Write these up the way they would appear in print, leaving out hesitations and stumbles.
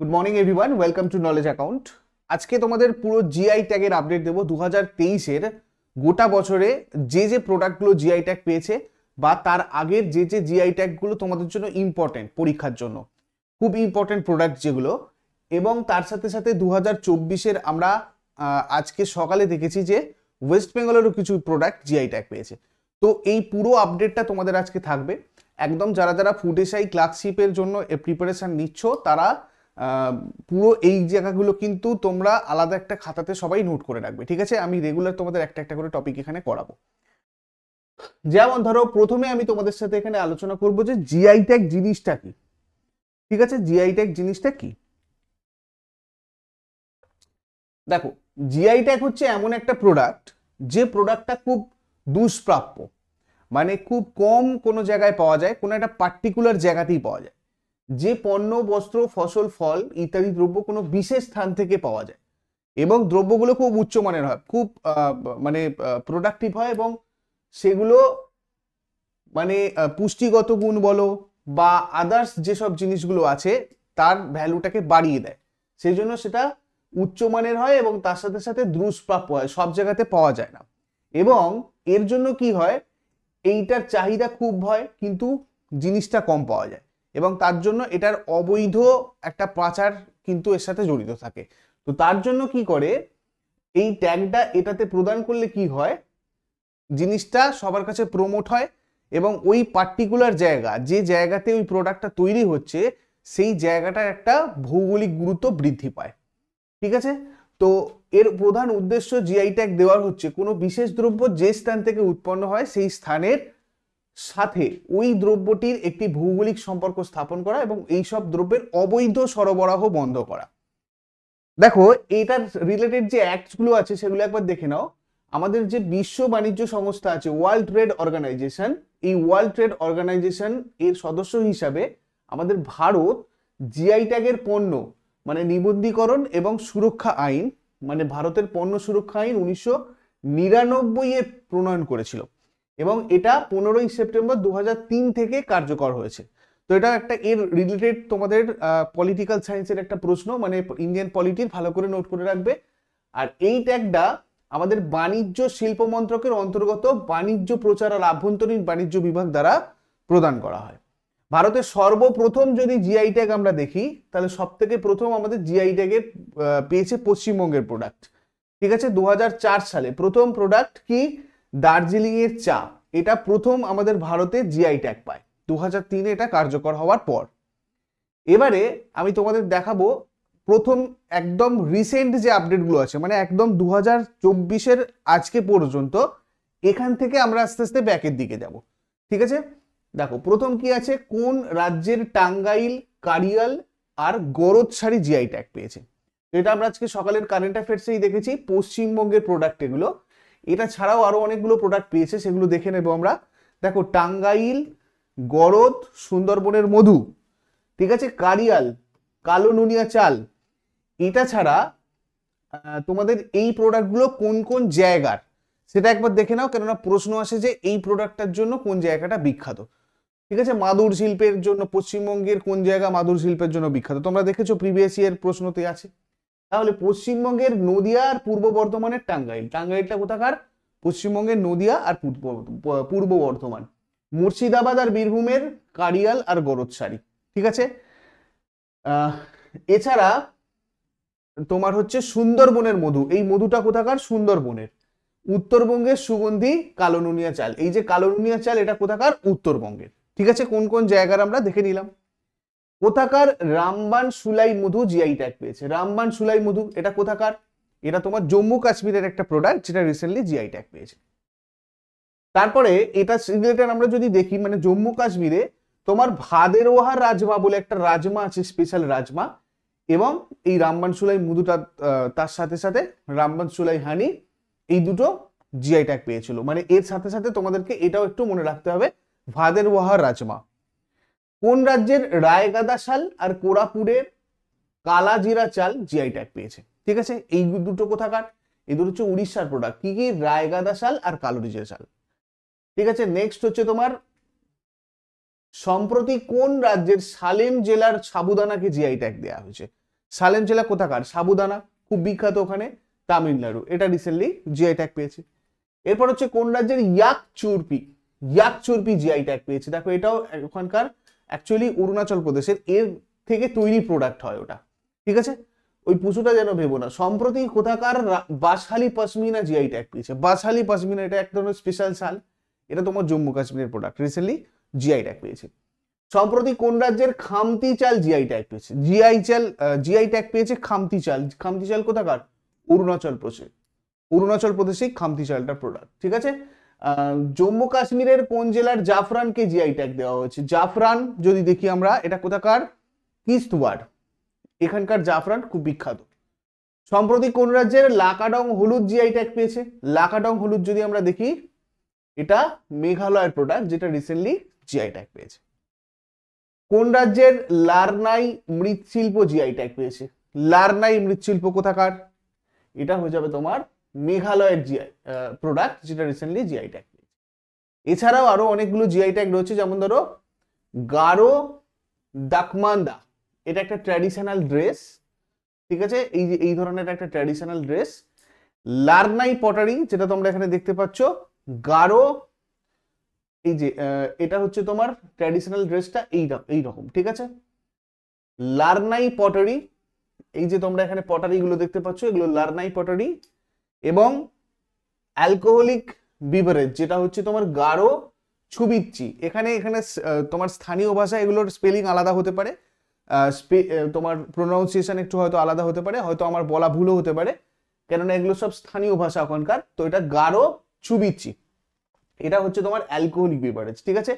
Good morning everyone, welcome to knowledge account. আজকে তোমাদের পুরো জিআই ট্যাগের আপডেট দেবো। 2023-এর গোটা বছরে যে যে প্রোডাক্টগুলো জিআই ট্যাগ পেয়েছে বা তার আগের যে যে জিআই ট্যাগগুলো তোমাদের জন্য ইম্পর্টেন্ট, পরীক্ষার জন্য খুব ইম্পর্টেন্ট প্রোডাক্ট যেগুলো, এবং তার সাথে সাথে 2024-এর আমরা আজকে সকালে দেখেছি যে ওয়েস্ট বেঙ্গলেরও কিছু প্রোডাক্ট জিআই ট্যাগ পেয়েছে। তো এই পুরো আপডেটটা তোমাদের আজকে থাকবে একদম। যারা যারা ফুড এসআই ক্লার্কশিপের জন্য প্রিপারেশন নিচ্ছ তারা পুরো এই জায়গাগুলো কিন্তু তোমরা আলাদা একটা খাতাতে সবাই নোট করে রাখবে, ঠিক আছে? আমি রেগুলার তোমাদের একটা একটা করে টপিক এখানে করাবো। যেমন ধরো, প্রথমে আমি তোমাদের সাথে এখানে আলোচনা করব যে জিআই ট্যাগ জিনিসটা কি। ঠিক আছে, জিআই ট্যাগ জিনিসটা কি? দেখো, জিআই ট্যাগ হচ্ছে এমন একটা প্রোডাক্ট যে প্রোডাক্টটা খুব দুষ্প্রাপ্য, মানে খুব কম কোনো জায়গায় পাওয়া যায়, কোনো একটা পার্টিকুলার জায়গাতেই পাওয়া যায়। যে পণ্য, বস্ত্র, ফসল, ফল ইত্যাদি দ্রব্য কোনো বিশেষ স্থান থেকে পাওয়া যায় এবং দ্রব্যগুলো খুব উচ্চমানের হয়, খুব মানে প্রোডাক্টিভ হয়, এবং সেগুলো মানে পুষ্টিগত গুণ বলো বা আদার্স যেসব জিনিসগুলো আছে তার ভ্যালুটাকে বাড়িয়ে দেয়। সেই জন্য সেটা উচ্চমানের হয় এবং তার সাথে সাথে দুষ্প্রাপ্য হয়, সব জায়গাতে পাওয়া যায় না। এবং এর জন্য কি হয়, এইটার চাহিদা খুব হয় কিন্তু জিনিসটা কম পাওয়া যায়, এবং তার জন্য এটার অবৈধ একটা পাচার কিন্তু এর সাথে জড়িত থাকে। তো তার জন্য কি করে, এই ট্যাগটা এটাতে প্রদান করলে কি হয়, জিনিসটা সবার কাছে প্রমোট হয় এবং ওই পার্টিকুলার জায়গা, যে জায়গাতে ওই প্রোডাক্টটা তৈরি হচ্ছে সেই জায়গাটার একটা ভৌগোলিক গুরুত্ব বৃদ্ধি পায়। ঠিক আছে, তো এর প্রধান উদ্দেশ্য জিআই ট্যাগ দেওয়ার হচ্ছে কোনো বিশেষ দ্রব্য যে স্থান থেকে উৎপন্ন হয় সেই স্থানের সাথে ওই দ্রব্যটির একটি ভৌগোলিক সম্পর্ক স্থাপন করা এবং এইসব দ্রব্যের অবৈধ সরবরাহ বন্ধ করা। দেখো, এটার রিলেটেড যে অ্যাক্টগুলো আছে সেগুলো একবার দেখে নাও। আমাদের যে বিশ্ব বাণিজ্য সংস্থা আছে, ওয়ার্ল্ড ট্রেড অর্গানাইজেশন, এই ওয়ার্ল্ড ট্রেড অর্গানাইজেশন এর সদস্য হিসাবে আমাদের ভারত জিআই ট্যাগের পণ্য মানে নিবন্ধীকরণ এবং সুরক্ষা আইন, মানে ভারতের পণ্য সুরক্ষা আইন 1999-এ প্রণয়ন করেছিল এবং এটা 15ই সেপ্টেম্বর 2003 থেকে কার্যকর হয়েছে। তো এটা একটা এর রিলেটেড তোমাদের পলিটিক্যাল সায়েন্সের একটা প্রশ্ন, মানে ইন্ডিয়ান পলিটির, ভালো করে নোট করে রাখবে। আর এই ট্যাগটা আমাদের বাণিজ্য শিল্প মন্ত্রকের অন্তর্গত বাণিজ্য প্রচার আর আভ্যন্তরীণ বাণিজ্য বিভাগ দ্বারা প্রদান করা হয়। ভারতের সর্বপ্রথম যদি জিআই ট্যাগ আমরা দেখি তাহলে সব থেকে প্রথম আমাদের জিআই ট্যাগের পেয়েছে পশ্চিমবঙ্গের প্রোডাক্ট। ঠিক আছে, 2004 সালে প্রথম প্রোডাক্ট কি, দার্জিলিং এর চা, এটা প্রথম আমাদের ভারতে জিআই ট্যাগ পায় 2003-এ এটা কার্যকর হওয়ার পর। এবারে আমি তোমাদের দেখাবো প্রথম একদম রিসেন্ট যে আপডেটগুলো আছে, মানে একদম 2024-এর আজকে পর্যন্ত, এখান থেকে আমরা আস্তে আস্তে ব্যাকের দিকে যাব। ঠিক আছে, দেখো প্রথম কি আছে, কোন রাজ্যের টাঙ্গাইল, কারিয়াল আর গরদসারি জিআই ট্যাগ পেয়েছে। এটা আমরা আজকে সকালের কারেন্ট অ্যাফেয়ার্সেই দেখেছি, পশ্চিমবঙ্গের প্রোডাক্ট এগুলো। এটা ছাড়াও আরো অনেকগুলো প্রোডাক্ট পেয়েছে, সেগুলো দেখে নেব আমরা। দেখো, টাঙ্গাইল, গরদ, সুন্দরবনের মধু, ঠিক আছে, কারিয়াল, কালো নুনিয়া চাল। এটা ছাড়া তোমাদের এই প্রোডাক্টগুলো কোন কোন জায়গার সেটা একবার দেখে নাও, কেননা প্রশ্ন আসে যে এই প্রোডাক্টটার জন্য কোন জায়গাটা বিখ্যাত। ঠিক আছে, মাদুর শিল্পের জন্য পশ্চিমবঙ্গের কোন জায়গা মাদুর শিল্পের জন্য বিখ্যাত, তোমরা দেখেছো প্রিভিয়াস ইয়ার প্রশ্নতে আছে। তাহলে পশ্চিমবঙ্গের নদিয়া আর পূর্ব বর্ধমানের টাঙ্গাইল, টাঙ্গাইলটা কোথাকার, পশ্চিমবঙ্গের নদিয়া আর পূর্ব বর্ধমান। মুর্শিদাবাদ আর বীরভূমের কারিয়াল আর গরদসারি। ঠিক আছে, এছাড়া তোমার হচ্ছে সুন্দরবনের মধু, এই মধুটা কোথাকার, সুন্দরবনের। উত্তরবঙ্গের সুগন্ধি কালো নুনিয়া চাল, এই যে কালো নুনিয়া চাল এটা কোথাকার, উত্তরবঙ্গের। ঠিক আছে, কোন কোন জায়গার আমরা দেখে নিলাম। কোথাকার রামবান সুলাই মধু জিআই ট্যাগ পেয়েছে, রামবান সুলাই মধু এটা কোথাকার, এটা তোমার জম্মু কাশ্মীরের একটা প্রোডাক্ট যেটা রিসেন্টলি জিআই ট্যাগ পেয়েছে। তারপরে এটা রিলেটেড আমরা যদি দেখি, মানে জম্মু কাশ্মীরে তোমার ভাদেরওয়াহা রাজমা বলে একটা রাজমা আছে, স্পেশাল রাজমা, এবং এই রামবান সুলাই মধুটা তার সাথে সাথে রামবান সুলাই হানি, এই দুটো জিআই ট্যাগ পেয়েছিল। মানে এর সাথে সাথে তোমাদেরকে এটাও একটু মনে রাখতে হবে, ভাদেরওয়াহা রাজমা। কোন রাজ্যের রায়গাদা শাল আর কোরাপুরের কালাজিরা চাল জিআই ট্যাগ পেয়েছে। ঠিক আছে, এই দুটো কোথাকার, এই দুটো হচ্ছে উড়িষ্যার প্রোডাক্ট। কি কি, রায়গাদা শাল আর কালোজিরা চাল। ঠিক আছে, নেক্সট হচ্ছে তোমার সম্প্রতি কোন রাজ্যের সালেম জেলার সাবুদানাকে জিআই ট্যাগ দেওয়া হয়েছে। সালেম জেলা কোথাকার? সাবুদানা, খুব বিখ্যাত ওখানে, তামিলনাড়ু, এটা রিসেন্টলি জিআই ট্যাগ পেয়েছে। এরপর হচ্ছে কোন রাজ্যের ইয়াক চুরপি? ইয়াক চুরপি জিআই ট্যাগ পেয়েছে। দেখো এটাও ওখানকার অ্যাকচুয়ালি অরুণাচল প্রদেশের, এর থেকে তৈরি প্রোডাক্ট হয় ওটা, ঠিক আছে? ওই পুষুটা যেন ভেবো না। সম্প্রতি কোথাকার বাসখালী পশমিনা জিআই ট্যাগ পেয়েছে? বাসখালী পশমিনা এটা এক ধরনের স্পেশাল শাল, এটা তোমার জম্মু কাশ্মীরের প্রোডাক্ট, রিসেন্টলি জিআই ট্যাগ পেয়েছে। সম্প্রতি কোন রাজ্যের খামতি চাল জিআই ট্যাগ পেয়েছে? জিআই ট্যাগ পেয়েছে খামতি চাল। খামতি চাল কোথাকার? অরুণাচল প্রদেশে, অরুণাচল প্রদেশেই খামতি চালটা প্রোডাক্ট, ঠিক আছে? জম্মু কাশ্মীরের কোন জেলার জাফরানকে জিআই ট্যাগ দেওয়া হয়েছে? জাফরান যদি দেখি আমরা, এটা কোথাকার? কিস্তওয়াড়, এখানকার জাফরান খুব বিখ্যাত। সম্প্রতি কোন রাজ্যের লাকাডং হলুদ জিআই ট্যাগ পেয়েছে? লাকাডং হলুদ যদি আমরা দেখি, এটা মেঘালয়ের প্রোডাক্ট, যেটা রিসেন্টলি জিআই ট্যাগ পেয়েছে। কোন রাজ্যের লারনাই মৃৎশিল্প জিআই ট্যাগ পেয়েছে? লারনাই মৃৎশিল্প কোথাকার? এটা হয়ে যাবে তোমার মেঘালয়ের জিআই প্রোডাক্ট, যেটা রিসেন্টলি জিআই ট্যাগ পেয়েছে। এছাড়াও আরো অনেকগুলো জিআই ট্যাগ রয়েছে, যেমন ধরো গারো দাকমান্দা, এটা একটা ট্র্যাডিশনাল ড্রেস, ঠিক আছে? এই যে এই ধরনের একটা ট্র্যাডিশনাল ড্রেস। লারনাই পটারি, যেটা তোমরা এখানে দেখতে পাচ্ছ, গারো, এই যে এটা হচ্ছে তোমার ট্র্যাডিশনাল ড্রেসটা এই রকম, ঠিক আছে? লারনাই পটারি, এই যে তোমরা এখানে পটারি গুলো দেখতে পাচ্ছ, এগুলো লারনাই পটারি। এবং অ্যালকোহলিক বিভারেজ, যেটা হচ্ছে তোমার গারো ছুবিচ্চি। এখানে তোমার স্থানীয় ভাষা এগুলোর স্পেলিং আলাদা হতে পারে, তোমার প্রোনাউন্সিয়েশন একটু হয়তো আলাদা হতে পারে, হয়তো আমার বলা ভুলও হতে পারে, কেননা এগুলো সব স্থানীয় ভাষা ওখানকার। তো এটা গারো ছুবিচ্চি, এটা হচ্ছে তোমার অ্যালকোহলিক বিভারেজ, ঠিক আছে?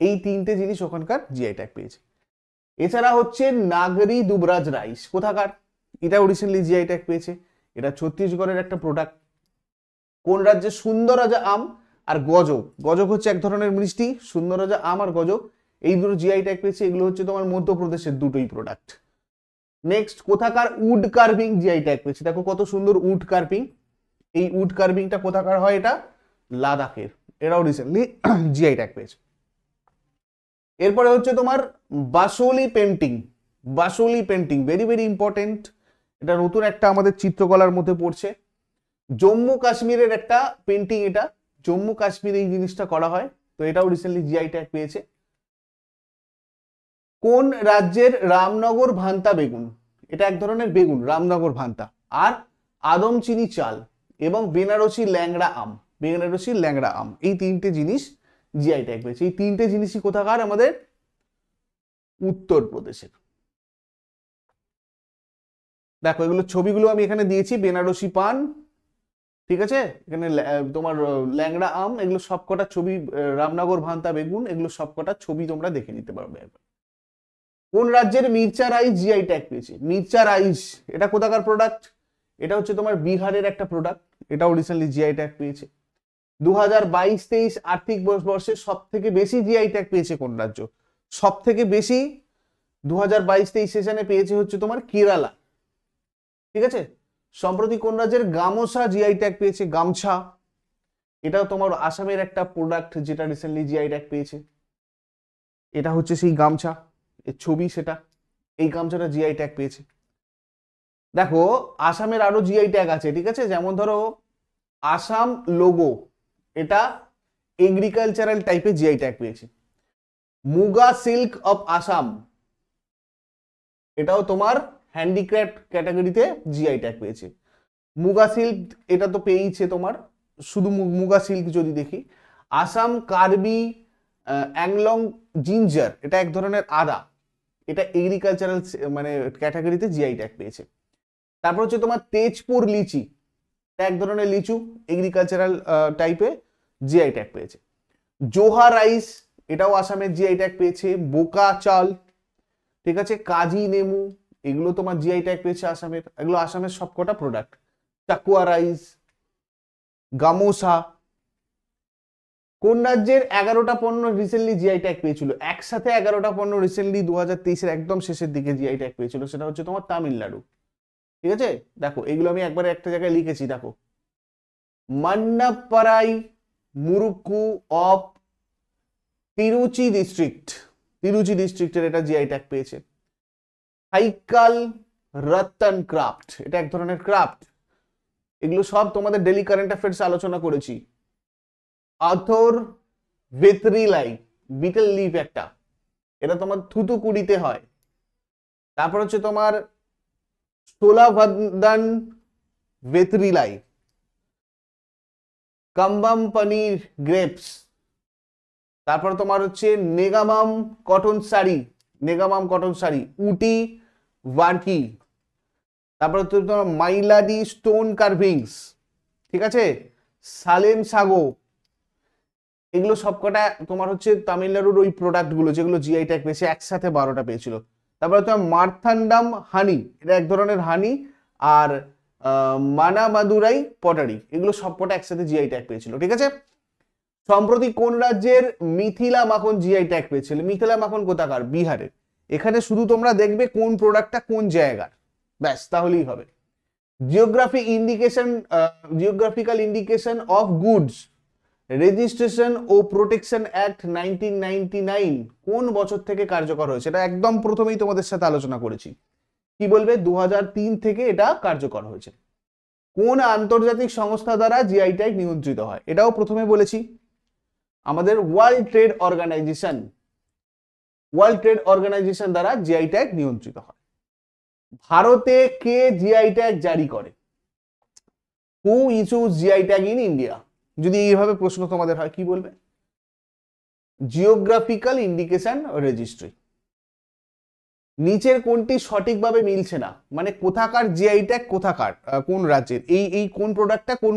এই তিনটে জিনিস ওখানকার জিআই ট্যাগ পেয়েছে। এছাড়া হচ্ছে নাগরি দুবরাজ রাইস, কোথাকার? এটাও রিসেন্টলি জিআই ট্যাগ পেয়েছে, এটা ছত্তিশগড়ের একটা প্রোডাক্ট। কোন রাজ্যে সুন্দররাজা আম আর গজক, গজক হচ্ছে এক ধরনের মিষ্টি, সুন্দররাজা আম আর গজক এই দুটো জিআই ট্যাগ পেয়েছে, এগুলো হচ্ছে তোমার মধ্যপ্রদেশের দুটোই প্রোডাক্ট। নেক্সট, কোথাকার উড কার্ভিং জিআই ট্যাগ পেয়েছে? দেখো কত সুন্দর উড কার্ভিং, এই উড কার্ভিংটা কোথাকার হয়? এটা লাদাখের, এরাও রিসেন্টলি জিআই ট্যাগ পেয়েছে। এরপরে হচ্ছে তোমার Basohli painting. Basohli painting very very important, এটা নতুন একটা আমাদের চিত্রকলার মধ্যে পড়ছে। জম্মু কাশ্মীরের একটা পেন্টিং, এটা জম্মু কাশ্মীরে এই জিনিসটা করা হয়, তো এটাও রিসেন্টলি জিআই ট্যাগ পেয়েছে। কোন রাজ্যের রামনগর ভান্তা বেগুন? এটা এক ধরনের বেগুন, রামনগর ভান্তা। আর আদমচিনি চাল এবং বেনারসি ল্যাংড়া আম, বেনারসি ল্যাংড়া আম, এই তিনটে জিনিস জিআই ট্যাগ পেয়েছে। এই তিনটে জিনিসই কোথাকার? আমাদের উত্তরপ্রদেশের। দেখো এগুলো ছবিগুলো আমি এখানে দিয়েছি, বেনারসি পান, ঠিক আছে? এখানে তোমার ল্যাংড়া আম, এগুলো সবকটা ছবি, রামনগর ভান্তা বেগুন, এগুলো সবকটা ছবি তোমরা দেখে নিতে পারবে। কোন রাজ্যের মির্চা রাইস জিআই ট্যাগ পেয়েছে? মির্চা রাইস, এটা কোথাকার প্রোডাক্ট? এটা হচ্ছে তোমার বিহারের একটা প্রোডাক্ট, এটাও রিসেন্টলি জিআই ট্যাগ পেয়েছে। 2022-23 আর্থিক বর্ষে সব থেকে বেশি জিআই ট্যাগ পেয়েছে কোন রাজ্য? সব থেকে বেশি 2022-23 সেশনে পেয়েছে হচ্ছে তোমার কেরালা, ঠিক আছে? সম্প্রতি কোন রাজ্যের গামোসা জিআই ট্যাগ পেয়েছে? গামছা, এটাও তোমার আসামের একটা প্রোডাক্ট, যেটা রিসেন্টলি জিআই ট্যাগ পেয়েছে। এটা হচ্ছে সেই গামছা, এর ছবি সেটা, এই গামছাটা জিআই ট্যাগ পেয়েছে। দেখো আসামের আরো জিআই ট্যাগ আছে, ঠিক আছে? যেমন ধরো আসাম লোগো, এটা এগ্রিকালচারাল টাইপের জিআই ট্যাগ পেয়েছে। মুগা সিল্ক অফ আসাম, এটাও তোমার হ্যান্ডিক্রাফট ক্যাটাগরিতে জিআই ট্যাগ পেয়েছে। মুগা সিল্ক এটা তো পেয়েছে তোমার, শুধু মুগা সিল্ক যদি দেখি। আসাম কার্বি অ্যাংলং জিঞ্জার, এটা এক ধরনের আদা, এটা এগ্রিকালচারাল মানে ক্যাটাগরিতে জিআই ট্যাগ পেয়েছে। তারপর হচ্ছে তোমার তেজপুর লিচি, এটা এক ধরনের লিচু, এগ্রিকালচারাল টাইপে জিআই ট্যাগ পেয়েছে। জোহা রাইস, এটাও আসামের জিআই ট্যাগ পেয়েছে। বোকা চাল, ঠিক আছে? কাজি নেমু, এগুলো তোমার জিআই ট্যাগ পেয়েছে আসামের, এগুলো আসামের সবকটা প্রোডাক্ট। চাকুয়া রাইস, গামোসা। কোন রাজ্যের 11টা পণ্য রিসেন্টলি জিআই ট্যাগ পেয়েছিল? একসাথে 11টা পণ্য রিসেন্টলি 2023-এর একদম শেষের দিকে জিআই ট্যাগ পেয়েছিল, সেটা হচ্ছে তোমার তামিলনাড়ু, ঠিক আছে? দেখো এগুলো আমি একবারে একটা জায়গায় লিখেছি, দেখো মান্নাপ্পারাই মুরুক্কু অফ তিরুচি ডিস্ট্রিক্টের এটা জিআই ট্যাগ পেয়েছে। হাইকাল রতন ক্রাফট, এটা এক ধরনের ক্রাফট। এগুলো সব তোমাদের ডেলি কারেন্ট অ্যাফেয়ার্স আলোচনা করেছি। আথর ভেতরিলাই, বিটেল লিভ একটা, এটা তোমার থুতুকুড়িতে হয়। তারপর হচ্ছে তোমার সোলাভাদান ভেতরিলাই, কাম্বাম পনির গ্রেপস। তারপর তোমার হচ্ছে নেগামাম কটন শাড়ি, নেগামাম কটন শাড়ি, উটি ওয়ার্কি। তারপর হচ্ছে তোমার মাইলাডি স্টোন কার্ভিংস, ঠিক আছে, সালেম সাগো। এগুলো সবকটা তোমার হচ্ছে তামিলনাড়ুর ওই প্রোডাক্টগুলো যেগুলো জিআই ট্যাগ পেয়েছে, একসাথে 12টা পেয়েছিল। তারপরে তোমার মার্থান্ডাম হানি, এটা এক ধরনের হানি, আর মানামাদুরাই পটারি, এগুলো সবকটা একসাথে জিআই ট্যাগ পেয়েছিল, ঠিক আছে। সম্প্রতি কোন রাজ্যের মিথিলা মাখন জিআই ট্যাগ পেয়েছিল? মিথিলা মাখন কোথাকার? বিহারের। এখানে শুধু তোমরা দেখবে কোন প্রোডাক্টটা কোন জায়গার, ব্যাস, তাহলেই হবে। Geographical indication of goods registration ও প্রোটেকশন অ্যাক্ট 1999 কোন বছর থেকে কার্যকর হয়েছে? এটা একদম প্রথমেই তোমাদের সাথে আলোচনা করেছি। কি বলবে? 2003 থেকে এটা কার্যকর হয়েছে। কোন আন্তর্জাতিক সংস্থা দ্বারা জিআই ট্যাগ নিয়ন্ত্রিত হয়? এটাও প্রথমে বলেছি, আমাদের World Trade Organization, World Trade Organization দ্বারা জিআই ট্যাগ নিয়ন্ত্রিত হয়। ভারতে কে জিআই ট্যাগ জারি করে? Who issues GI tag in India? যদি এইভাবে প্রশ্ন তোমাদের হয়, কি বলবে? Geographical Indication Registry. নিচের কোনটি সঠিকভাবে মিলছে না, মানে কোথাকার জিআই ট্যাগ কোথাকার, কোন রাজ্যের, এই কোন প্রোডাক্টটা কোন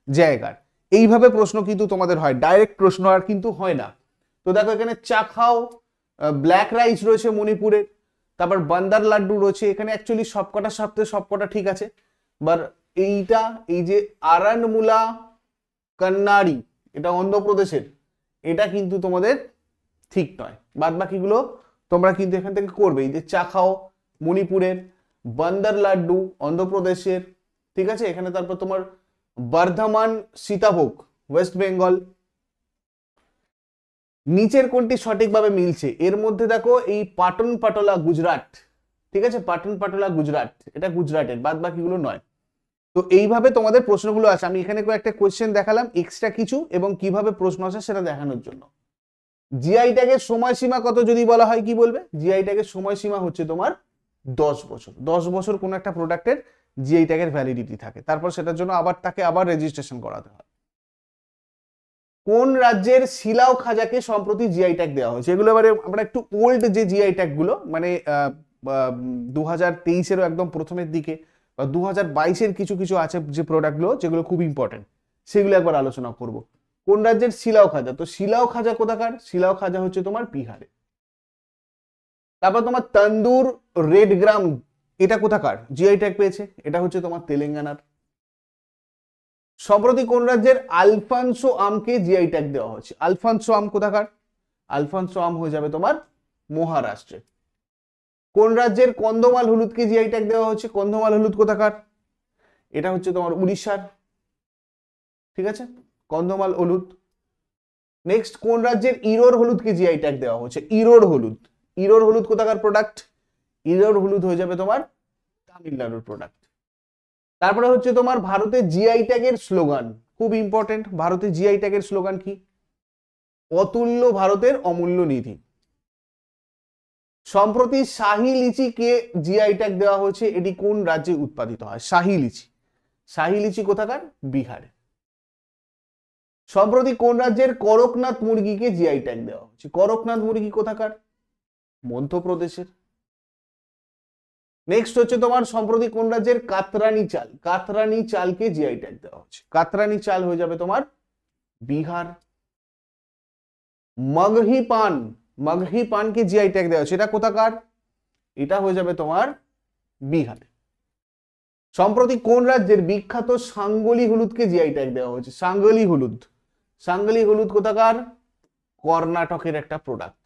জায়গার, এইভাবে প্রশ্ন কিন্তু তোমাদের হয়, ডাইরেক্ট প্রশ্ন আর কিন্তু হয় না। তো দেখো এখানে চাখাও ব্ল্যাক রাইস রয়েছে মণিপুরের, তারপর বান্দার লাড্ডু রয়েছে, এখানে অ্যাকচুয়ালি সবকটা ঠিক আছে। বাট এইটা, এই যে আরানমুলা কন্নাড়ি, এটা অন্ধ্রপ্রদেশের, এটা কিন্তু তোমাদের ঠিক নয়। বাদ বাকিগুলো তোমরা কিন্তু এখান থেকে করবে। এই যে চাখাও মণিপুরের, বান্দার লাড্ডু অন্ধ্রপ্রদেশের, ঠিক আছে। এখানে তারপর তোমার বর্ধমান সীতাভোগ ওয়েস্ট বেঙ্গল। নিচের কোনটি সঠিকভাবে মিলছে? এর মধ্যে দেখো এই পাটন পাটলা গুজরাট, ঠিক আছে, পাটন পাটলা গুজরাট, এটা গুজরাটের, বাদ বাকিগুলো নয়। তো এইভাবে তোমাদের প্রশ্নগুলো আছে। আমি এখানে কয়েকটা কোয়েশ্চেন দেখালাম এক্সট্রা কিছু, এবং কিভাবে প্রশ্ন আসে সেটা দেখানোর জন্য। জিআই ট্যাগের সময়সীমা কত যদি বলা হয়, কি বলবে? জিআই ট্যাগের সময়সীমা হচ্ছে তোমার 10 বছর। 10 বছর কোন একটা প্রোডাক্টের জিআই ট্যাগের ভ্যালিডিটি থাকে, তারপর সেটার জন্য তাকে আবার রেজিস্ট্রেশন করাতে হয়। কোন রাজ্যের শিলাও খাজাকে সম্প্রতি জিআই ট্যাগ দেওয়া হয়েছে? এগুলো এবারে আমরা একটু ওল্ড যে জিআই ট্যাগ গুলো, মানে 2023-এরও একদম প্রথমের দিকে বা 2022-এর কিছু কিছু আছে যে প্রোডাক্টগুলো যেগুলো খুব ইম্পর্টেন্ট, সেগুলো একবার আলোচনা করব। কোন রাজ্যের শিলাও খাজা? তো শিলাও খাজা কোথাকার? শিলাও খাজা হচ্ছে তোমার বিহারে। তারপর তোমার তন্দুর রেড গ্রাম, এটা কোথাকার জিআই ট্যাগ পেয়েছে? এটা হচ্ছে তোমার তেলেঙ্গানার। সম্প্রতি কোন রাজ্যের আলফানসো আমকে জিআই ট্যাগ দেওয়া হয়েছে? আলফানসো আম কোথাকার? আলফানসো আম হয়ে যাবে তোমার মহারাষ্ট্রে। কোন রাজ্যের কন্ধমাল হলুদকে জিআই ট্যাগ দেওয়া হচ্ছে? কন্ধমাল হলুদ কোথাকার? এটা হচ্ছে তোমার উড়িষ্যার, ঠিক আছে, কন্ধমাল হলুদ। নেক্সট, কোন রাজ্যের ইরোর হলুদকে জিআই ট্যাগ দেওয়া হচ্ছে? ইরোর হলুদ, ইরোর হলুদ কোথাকার প্রোডাক্ট? ইরোর হলুদ হয়ে যাবে তোমার তামিলনাড়ুর প্রোডাক্ট। তারপরে হচ্ছে তোমার ভারতের জিআই ট্যাগের স্লোগান, খুব ইম্পর্টেন্ট। ভারতের জিআই ট্যাগের স্লোগান কি? অতুল্য ভারতের অমূল্য নিধি। সম্প্রতি শাহী লিচিকে জিআই ট্যাগ দেওয়া হয়েছে, এটি কোন রাজ্যে উৎপাদিত হয়? শাহী লিচি, শাহী লিচি কোথাকার? বিহারে। সম্প্রতি কোন রাজ্যের করকনাথ মুরগিকে জিআই ট্যাগ দেওয়া হচ্ছে? করকনাথ মুরগি কোথাকার? মধ্যপ্রদেশের। নেক্সট হচ্ছে তোমার সম্প্রতি কোন রাজ্যের কাতরানি চাল, কাতরানি চালকে জিআই ট্যাগ দেওয়া হচ্ছে? কাতরানি চাল হয়ে যাবে তোমার বিহার। মগহি পান, মগহি পানকে জিআই ট্যাগ দেওয়া হচ্ছে, এটা কোথাকার? এটা হয়ে যাবে তোমার বিহার। সম্প্রতি কোন রাজ্যের বিখ্যাত সাঙ্গলি হলুদকে জিআই ট্যাগ দেওয়া হয়েছে? সাঙ্গলি হলুদ, সাঙ্গলি হলুদ কোথাকার? কর্ণাটকের একটা প্রোডাক্ট।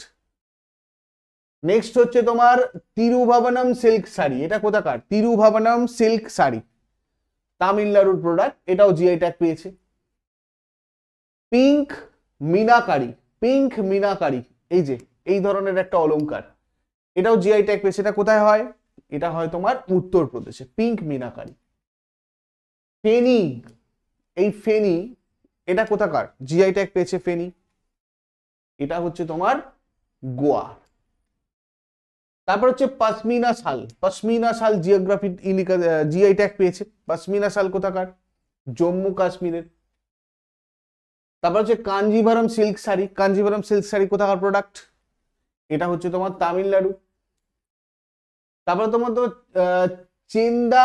নেক্সট হচ্ছে তোমার তিরুভাবনম সিল্ক শাড়ি, এটা কোথাকার? তিরুভাবনম সিল্ক শাড়ি তামিলনাড়ুর প্রোডাক্ট, এটাও জিআই ট্যাগ পেয়েছে। পিঙ্ক মিনাকারি, পিঙ্ক মিনাকারি, এই যে এই ধরনের একটা অলংকার, এটাও জিআই ট্যাগ পেয়েছে। এটা কোথায় হয়? এটা হয় তোমার উত্তরপ্রদেশে, পিঙ্ক মিনাকারি। ফেনি, এই ফেনি এটা কোথাকার জিআই ট্যাগ পেয়েছে? ফেনি এটা হচ্ছে তোমার গোয়া। তারপর হচ্ছে পশমিনা শাল, পশমিনা শাল জিওগ্রাফি জিআই ট্যাগ পেয়েছে। পশমিনা শাল কোথাকার? জম্মু কাশ্মীরের। তারপর হচ্ছে কাঞ্জিভারম সিল্ক শাড়ি, কাঞ্জিভারম সিল্ক শাড়ি কোথাকার প্রোডাক্ট? এটা হচ্ছে তোমার তামিলনাড়ু। তারপরে তোমার তো চেন্দা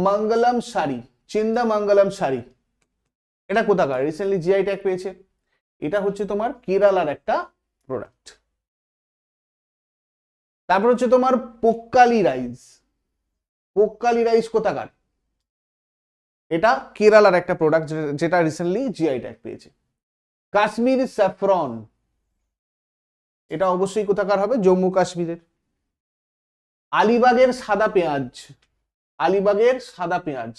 মঙ্গলম শাড়ি, চেন্দা মঙ্গলম শাড়ি এটা কোথাকার? রিসেন্টলি জিআই ট্যাগ পেয়েছে। এটা হচ্ছে তোমার কেরালার একটা প্রোডাক্ট। তারপর হচ্ছে তোমার পোক্কালি রাইস, পোক্কালি রাইস কোথাকার? এটা কেরালার একটা প্রোডাক্ট যেটা রিসেন্টলি জিআই ট্যাগ পেয়েছে। কাশ্মীর স্যাফরন এটা অবশ্যই কোথাকার হবে? জম্মু কাশ্মীরের। আলিবাগের সাদা পেঁয়াজ, আলিবাগের সাদা পেঁয়াজ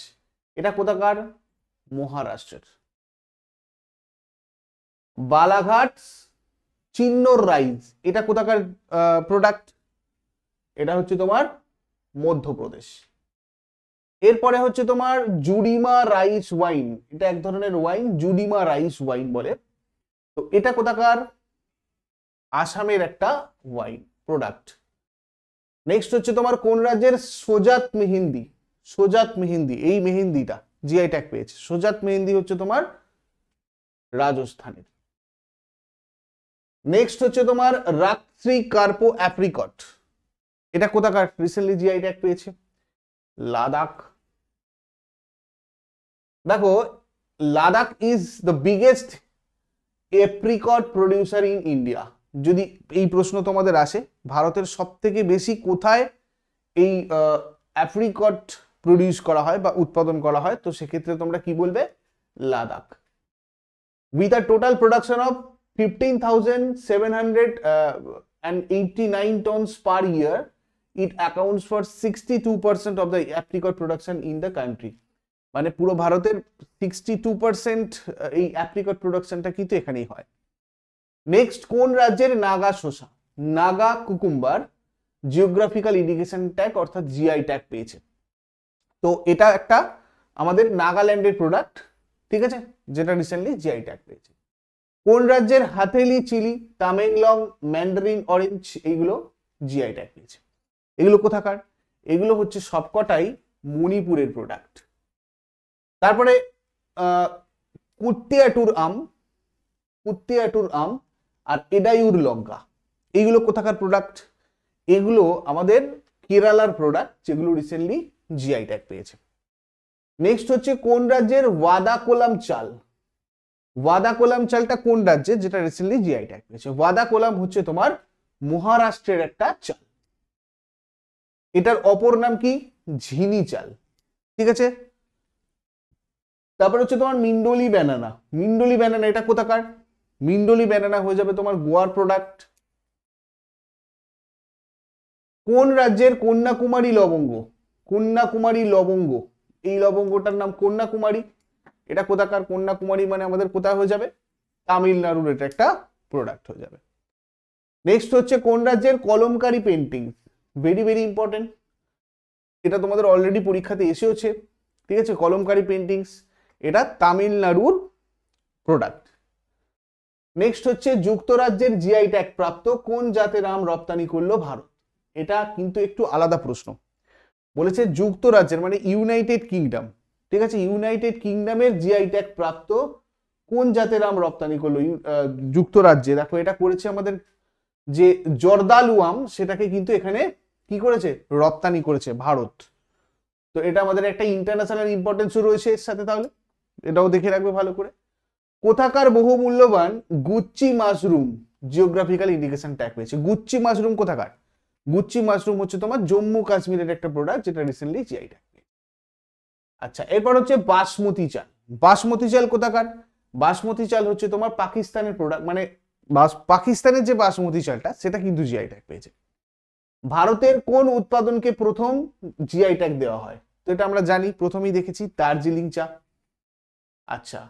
এটা কোথাকার? মহারাষ্ট্রের। বালাঘাট চিন্নোর রাইস এটা কোথাকার প্রোডাক্ট? এটা হচ্ছে তোমার মধ্যপ্রদেশ। এরপরে হচ্ছে তোমার জুডিমা রাইস ওয়াইন, এটা এক ধরনের ওয়াইন, জুডিমা রাইস ওয়াইন বলে। তো এটা কোথাকার? আসামের একটা ওয়াইন প্রোডাক্ট। নেক্সট হচ্ছে তোমার কোন রাজ্যের? সোজাত মেহেন্দি, সোজাত মেহেন্দি এই মেহেন্দিটা জিআই ট্যাগ পেয়েছে। সোজাত মেহেন্দি হচ্ছে তোমার রাজস্থানের। নেক্সট হচ্ছে তোমার রাত্রি কার্পো অ্যাপ্রিকট এটা কোথাকার? রিসেন্টলি জিআই ট্যাগ পেয়েছে। লাদাখ। দেখো Ladakh is the biggest apricot producer in India. যদি এই প্রশ্ন তোমাদের আসে ভারতের সব থেকে বেশি কোথায় এই অ্যাপ্রিকট প্রডিউস করা হয় বা উৎপাদন করা হয়, তো সেক্ষেত্রে তোমরা কি বলবে? Ladakh. With a total production of 15,789 tons per year, it accounts for 62% of the apricot production in the country. মানে পুরো ভারতের 62% এই অ্যাপ্রিকট প্রোডাকশনটা কিন্তু এখানেই হয়। নেক্সট কোন রাজ্যের নাগা শসা, Naga cucumber geographical indication tag অর্থাৎ জিআই ট্যাগ পেয়েছে? তো এটা একটা আমাদের নাগাল্যান্ডের প্রোডাক্ট, ঠিক আছে, যেটা রিসেন্টলি জিআই ট্যাগ পেয়েছে। কোন রাজ্যের হাতেলি চিলি, তামেংলং, ম্যান্ডারিন অরেঞ্জ এইগুলো জিআই ট্যাগ পেয়েছে? এগুলো কোথাকার? এগুলো হচ্ছে সবকটাই মণিপুরের প্রোডাক্ট। তারপরে কুত্তিয়াটুর আম, কুত্তিয়াটুর আম আর এডাইউর লঙ্কা এইগুলো কোথাকার প্রোডাক্ট? এগুলো আমাদের কেরালার প্রোডাক্ট যেগুলো রিসেন্টলি জিআই ট্যাগ পেয়েছে। নেক্সট হচ্ছে কোন রাজ্যের ওয়াদাকোলাম চাল, ওয়াদাকোলাম চালটা কোন রাজ্যে যেটা রিসেন্টলি জিআই ট্যাগ পেয়েছে? ওয়াদাকোলাম হচ্ছে তোমার মহারাষ্ট্রের একটা চাল। এটার অপর নাম কি? ঝিনি চাল, ঠিক আছে। তারপর হচ্ছে তোমার মিন্ডোলি ব্যানানা, মিন্ডোলি ব্যানানা এটা কোথাকার? মিন্ডোলি ব্যানানা হয়ে যাবে তোমার গোয়ার প্রোডাক্ট। কোন রাজ্যের কন্যাকুমারী লবঙ্গ, কন্যাকুমারী লবঙ্গ এই লবঙ্গটার নাম কন্যাকুমারী, এটা কোথাকার? কন্যাকুমারী মানে আমাদের কোথায় হয়ে যাবে? তামিলনাড়ুর এটা একটা প্রোডাক্ট হয়ে যাবে। নেক্সট হচ্ছে কোন রাজ্যের Kalamkari painting, very very important, এটা তোমাদের অলরেডি পরীক্ষাতে এসেওছে, ঠিক আছে। কলমকারী পেন্টিংস এটা তামিলনাড়ুর প্রোডাক্ট। নেক্সট হচ্ছে যুক্তরাজ্যের জিআই ট্যাগ প্রাপ্ত কোন জাতের আম রপ্তানি করলো ভারত? এটা কিন্তু একটু আলাদা প্রশ্ন, বলেছে যুক্তরাজ্যের মানে ইউনাইটেড কিংডম, ঠিক আছে, ইউনাইটেড কিংডমের জিআই ট্যাগ প্রাপ্ত কোন জাতের আম রপ্তানি করলো যুক্তরাজ্যে? দেখো এটা করেছে আমাদের যে জর্দালু আম, সেটাকে কিন্তু এখানে কি করেছে? রপ্তানি করেছে ভারত। তো এটা আমাদের একটা ইন্টারন্যাশনাল ইম্পর্টেন্সও রয়েছে এর সাথে, তাহলে এটাও দেখে রাখবে ভালো করে। কোথাকার বহুমূল্যবান Gucchi mushroom geographical indication tag পেয়েছে? গুচ্চি মাশরুম কোথাকার? গুচ্চি মাশরুম হচ্ছে তোমার জম্মু কাশ্মীরের একটা প্রোডাক্ট যেটা রিসেন্টলি জিআই ট্যাগ পেয়েছে। আচ্ছা, এরপর হচ্ছে বাসমতি চাল, বাসমতি চাল কোথাকার? বাসমতি চাল হচ্ছে তোমার পাকিস্তানের প্রোডাক্ট, মানে পাকিস্তানের যে বাসমতি চালটা সেটা কিন্তু জিআই ট্যাগ পেয়েছে। ভারতের কোন উৎপাদনকে প্রথম জিআই ট্যাগ দেওয়া হয়? তো এটা আমরা জানি, প্রথমেই দেখেছি দার্জিলিং চা। আচ্ছা,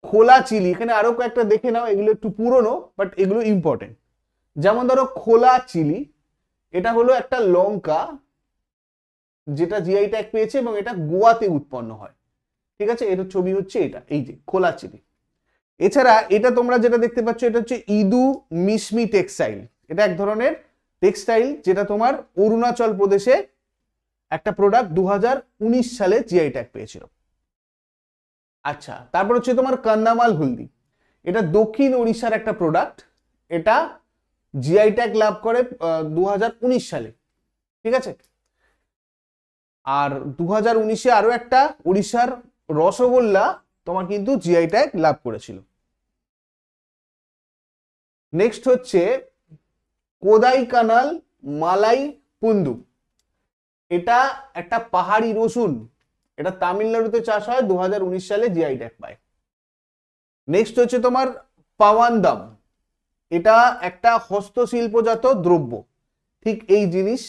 খোলা চিলি, এখানে আরো কয়েকটা দেখে নাও, এগুলো একটু পুরনো বাট এগুলো ইম্পর্টেন্ট। যেমন ধরো খোলা চিলি, এটা হলো একটা লঙ্কা যেটা জিআই ট্যাগ পেয়েছে এবং এটা গোয়াতে উৎপন্ন হয়। ঠিক আছে, এর ছবি হচ্ছে এটা, এই যে খোলা চিনি। এছাড়া এটা তোমরা যেটা দেখতে পাচ্ছ এটা হচ্ছে ইদু মিশমি টেক্সটাইল। এটা এক ধরনের টেক্সটাইল যেটা তোমার অরুণাচল প্রদেশে একটা প্রোডাক্ট 2019 সালে জিআই ট্যাগ পেয়েছিল। আচ্ছা, তারপর হচ্ছে তোমার কান্দামাল হলদি। এটা দক্ষিণ ওড়িশার একটা প্রোডাক্ট, এটা জিআই ট্যাগ লাভ করে 2019 সালে। ঠিক আছে, আর 2019-এ আরো একটা ওড়িশার রসগোল্লা তোমার কিন্তু জিআই ট্যাগ লাভ করেছিল। নেক্সট হচ্ছে কোদাই কানাল মালাই পুন্দু। এটা একটা পাহাড়ি রসুন, এটা তামিলনাড়ুতে চাষ হয়, 2019 সালে জিআই ট্যাগ পায়। নেক্সট হচ্ছে তোমার পাওয়ানদাম। এটা একটা হস্তশিল্পজাত দ্রব্য, ঠিক এই জিনিস।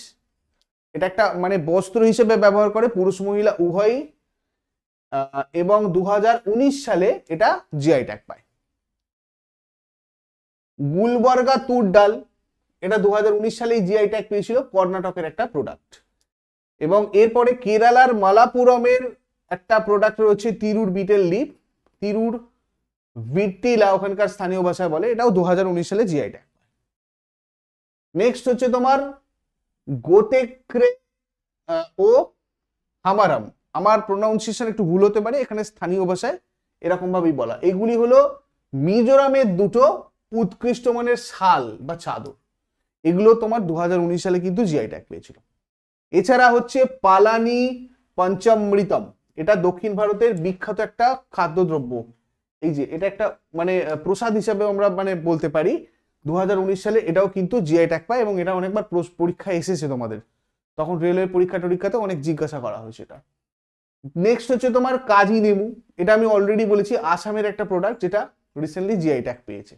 এটা একটা মানে বস্ত্র হিসেবে ব্যবহার করে পুরুষ মহিলা উভয়ই, এবং 2019 সালে এটা জিআই ট্যাগ পায়। গুলবর্গা তুর ডাল, এটা 2019 সালে জিআই ট্যাগ পেয়েছিল, কর্ণাটকের একটা প্রোডাক্ট। এবং এরপরে কেরালার মালাপুরমের একটা প্রোডাক্ট রয়েছে তিরুর বিটেল লিপ, তিরুর ভিট্টিলা ওখানকার স্থানীয় ভাষায় বলে, এটাও 2019 সালে জিআই ট্যাগ। নেক্সট হচ্ছে তোমার গোতেক্রে ও হামারাম। আমার প্রোনাউন্সিয়েশন একটু ভুল হতে পারে, এখানে স্থানীয় ভাষায় এরকম ভাবেই বলা। এগুলি হলো মিজোরামের দুটো উৎকৃষ্ট মানের শাল বা চাদর, এগুলো তোমার 2019 সালে কিন্তু জিআই ট্যাগ পেয়েছিল। এছাড়া হচ্ছে পালানি পঞ্চামৃতম। এটা দক্ষিণ ভারতের বিখ্যাত একটা খাদ্যদ্রব্য। এই যে এটা একটা মানে প্রসাদ হিসাবে আমরা মানে বলতে পারি, 2019 সালে এটাও কিন্তু জিআই ট্যাগ পায় এবং এটা অনেকবার পরীক্ষা এসেছে তোমাদের, তখন রেলওয়ে টরীক্ষাতে অনেক জিজ্ঞাসা করা হয়েছে এটা। নেক্সট হচ্ছে তোমার কাজি নেমু। এটা আমি অলরেডি বলেছি আসামের একটা প্রোডাক্ট যেটা রিসেন্টলি জিআই ট্যাগ পেয়েছে।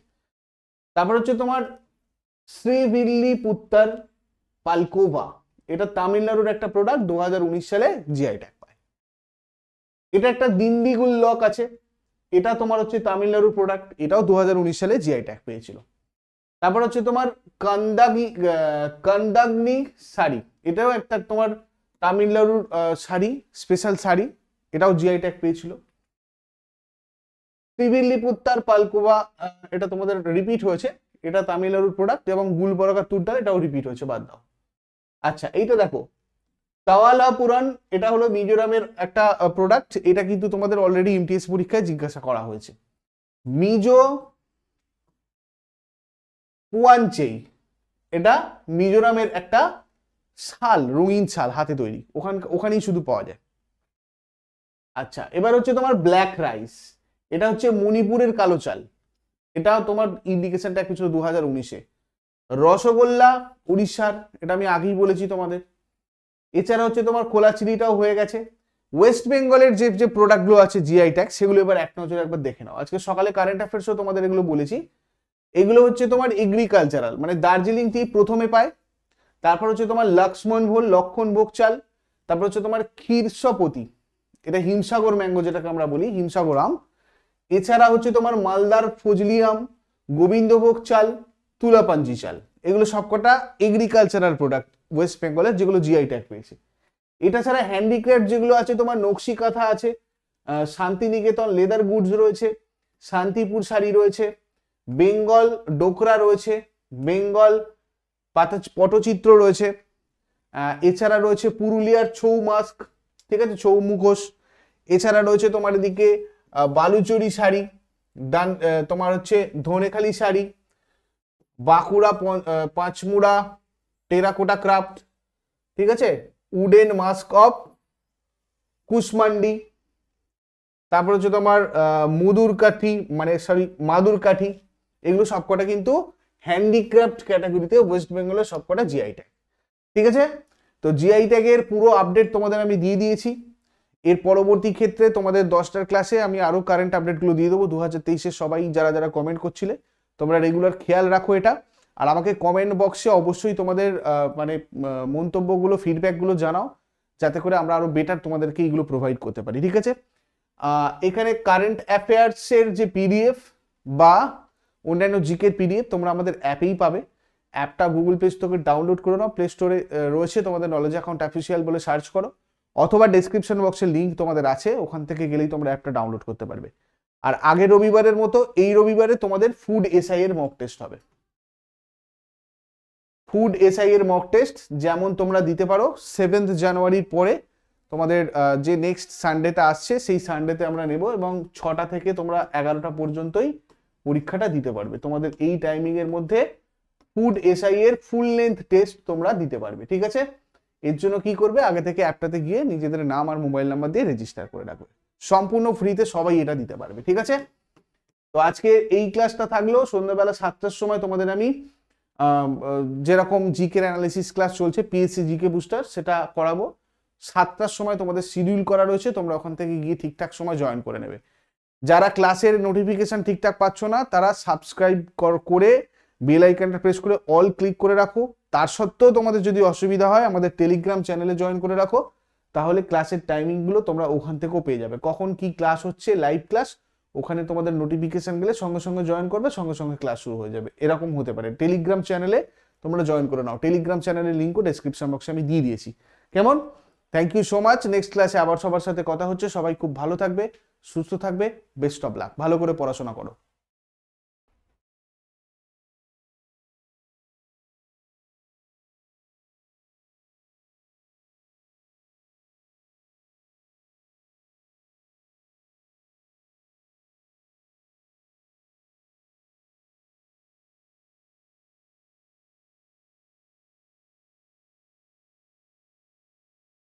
তারপর হচ্ছে তোমার শ্রীভিল্লিপুত্তর পালকোভা। এটা তামিলনাড়ুর একটা প্রোডাক্ট, 2019 সালে জিআই ট্যাগ পায়। এটা একটা দিন্ডিগুল লক আছে, এটা তোমার হচ্ছে তামিলনাড়ুর প্রোডাক্ট, এটাও 2019 সালে জিআই ট্যাগ পেয়েছিল। তারপর হচ্ছে তোমার কান্দাগনি শাড়ি। এটাও একটা তোমার তামিলনাড়ুর শাড়ি, স্পেশাল শাড়ি, এটাও জিআই ট্যাগ পেয়েছিল। শ্রীভিল্লিপুত্তর পালকোভা, এটা তোমাদের রিপিট হয়েছে, এটা তামিলনাড়ুর প্রোডাক্ট। এবং গুলবর্গা তুর ডাল, এটাও রিপিট হয়েছে, বাদ দাও। আচ্ছা, এইটা দেখো তাওয়ালাপুরান, এটা হলো মিজোরামের একটা প্রোডাক্ট, এটা কিন্তু তোমাদের অলরেডি এমটিএস পরীক্ষায় জিজ্ঞাসা করা হয়েছে। মিজো পুয়ানচেই, এটা মিজোরামের একটা শাল, রঙিন শাল, হাতে তৈরি, ওখানেই শুধু পাওয়া যায়। আচ্ছা, এবার হচ্ছে তোমার ব্ল্যাক রাইস। এটা হচ্ছে মণিপুরের কালো চাল, এটা তোমার ইন্ডিকেশনটা কিছু 2019-এ। রসগোল্লা উড়িষ্যার, এটা আমি আগেই বলেছি তোমাদের। এছাড়া হচ্ছে তোমার খোলা চিনিটাও হয়ে গেছে। ওয়েস্ট বেঙ্গলের যে যে প্রোডাক্টগুলো আছে জিআই ট্যাগ, সেগুলো এবার এক নজরে একবার দেখে নাও। আজকে সকালে কারেন্ট অ্যাফেয়ার্সও তোমাদের এগুলো বলেছি। এগুলো হচ্ছে তোমার এগ্রিকালচারাল, মানে দার্জিলিং টি প্রথমে পায়, তারপর হচ্ছে তোমার লক্ষণভোগ চাল, তারপর হচ্ছে তোমার ক্ষীরসপতি, এটা হিমসাগর ম্যাঙ্গো যেটাকে আমরা বলি, হিমসাগর আম। এছাড়া হচ্ছে তোমার মালদার ফজলি আম, গোবিন্দভোগ চাল, তুলাপাঞ্জি চাল, এগুলো সবকটা এগ্রিকালচারাল প্রোডাক্ট ওয়েস্ট বেঙ্গলের, যেগুলো জিআই ট্যাগ পেয়েছে। এটা ছাড়া হ্যান্ডিক্রাফট যেগুলো আছে তোমার নকশি কাঁথা আছে, শান্তিনিকেতন লেদার গুডস রয়েছে, শান্তিপুর শাড়ি রয়েছে, বেঙ্গল ডোকরা রয়েছে, বেঙ্গল পটচিত্র রয়েছে, এছাড়া রয়েছে পুরুলিয়ার ছৌ মাস্ক, ঠিক আছে, ছৌ মুখোশ। এছাড়া রয়েছে তোমার এদিকে বালুচরি শাড়ি, তোমার হচ্ছে ধনেখালি শাড়ি, বাঁকুড়া পাঁচমুড়া টেরাকোটা ক্রাফট, ঠিক আছে, উডেন মাস্ক অফ কুশমান্ডি। তারপর হচ্ছে তোমার মাদুর কাঠি, এগুলো সবকটা কিন্তু হ্যান্ডিক্রাফট ক্যাটাগরিতে ওয়েস্ট বেঙ্গলের সবকটা জিআই ট্যাগ। ঠিক আছে, তো জিআই ট্যাগের পুরো আপডেট তোমাদের আমি দিয়ে দিয়েছি। এর পরবর্তী ক্ষেত্রে তোমাদের 10টার ক্লাসে আমি আরো কারেন্ট আপডেটগুলো দিয়ে দেবো 2023-এর। সবাই যারা যারা কমেন্ট করছিলে তোমরা রেগুলার খেয়াল রাখো এটা, আর আমাকে কমেন্ট বক্সে অবশ্যই তোমাদের মানে মন্তব্যগুলো, ফিডব্যাকগুলো জানাও, যাতে করে আমরা আরো বেটার তোমাদেরকে এইগুলো প্রোভাইড করতে পারি। ঠিক আছে, এখানে কারেন্ট অ্যাফেয়ার্সের যে পিডিএফ বা অন্যান্য জিকের পিডিএফ তোমরা আমাদের অ্যাপেই পাবে। অ্যাপটা গুগল প্লে স্টোরে ডাউনলোড করে নাও, প্লে স্টোরে রয়েছে, তোমাদের নলেজ অ্যাকাউন্ট অফিসিয়াল বলে সার্চ করো, অথবা ডেসক্রিপশন বক্সে লিঙ্ক তোমাদের আছে, ওখান থেকে গেলেই তোমরা অ্যাপটা ডাউনলোড করতে পারবে। আর আগের রবিবারের মতো এই রবিবারে তোমাদের ফুড এসআই এর মক টেস্ট হবে। ফুড এসআই এর মক টেস্ট যেমন তোমরা দিতে পারো 7 জানুয়ারির পরে, তোমাদের যে নেক্সট সানডেটা আসছে সেই সানডেতে আমরা নেব, এবং 6টা থেকে তোমরা 11টা পর্যন্তই পরীক্ষাটা দিতে পারবে। তোমাদের এই টাইমিং এর মধ্যে ফুড এসআই এর ফুল লেন্থ টেস্ট তোমরা দিতে পারবে, ঠিক আছে? এর জন্য কি করবে, আগে থেকে অ্যাপটাতে গিয়ে নিজেদের নাম আর মোবাইল নাম্বার দিয়ে রেজিস্টার করে রাখবে। সম্পূর্ণ ফ্রিতে সবাই এটা দিতে পারবে, ঠিক আছে? তো আজকে এই ক্লাসটা থাকলো। সন্ধ্যাবেলা 7টার সময় তোমাদের আমি যেরকম জিকে অ্যানালিসিস ক্লাস চলছে পিএসসি জিকে বুস্টার, সেটা করাবো। 7টার সময় তোমাদের শিডিউল করা রয়েছে, তোমরা ওখান থেকে গিয়ে ঠিকঠাক সময় জয়েন করে নেবে। যারা ক্লাসের নোটিফিকেশন ঠিকঠাক পাচ্ছ না, তারা সাবস্ক্রাইব করে বেল আইকনটা প্রেস করে অল ক্লিক করে রাখো। তার সত্ত্বেও তোমাদের যদি অসুবিধা হয়, আমাদের টেলিগ্রাম চ্যানেলে জয়েন করে রাখো, তাহলে ক্লাসের টাইমিংগুলো তোমরা ওখান থেকেও পেয়ে যাবে। কখন কি ক্লাস হচ্ছে, লাইভ ক্লাস, ওখানে তোমাদের নোটিফিকেশন গেলে সঙ্গে সঙ্গে জয়েন করবে, সঙ্গে সঙ্গে ক্লাস শুরু হয়ে যাবে। এরকম হতে পারে। টেলিগ্রাম চ্যানেলে তোমরা জয়েন করে নাও, টেলিগ্রাম চ্যানেলের লিঙ্কও ডেসক্রিপশন বক্সে আমি দিয়ে দিয়েছি। কেমন? Thank you so much. Next ক্লাসে আবার সবার সাথে কথা হচ্ছে। সবাই খুব ভালো থাকবে, সুস্থ থাকবে, বেস্ট অফ লাক। ভালো করে পড়াশোনা করো।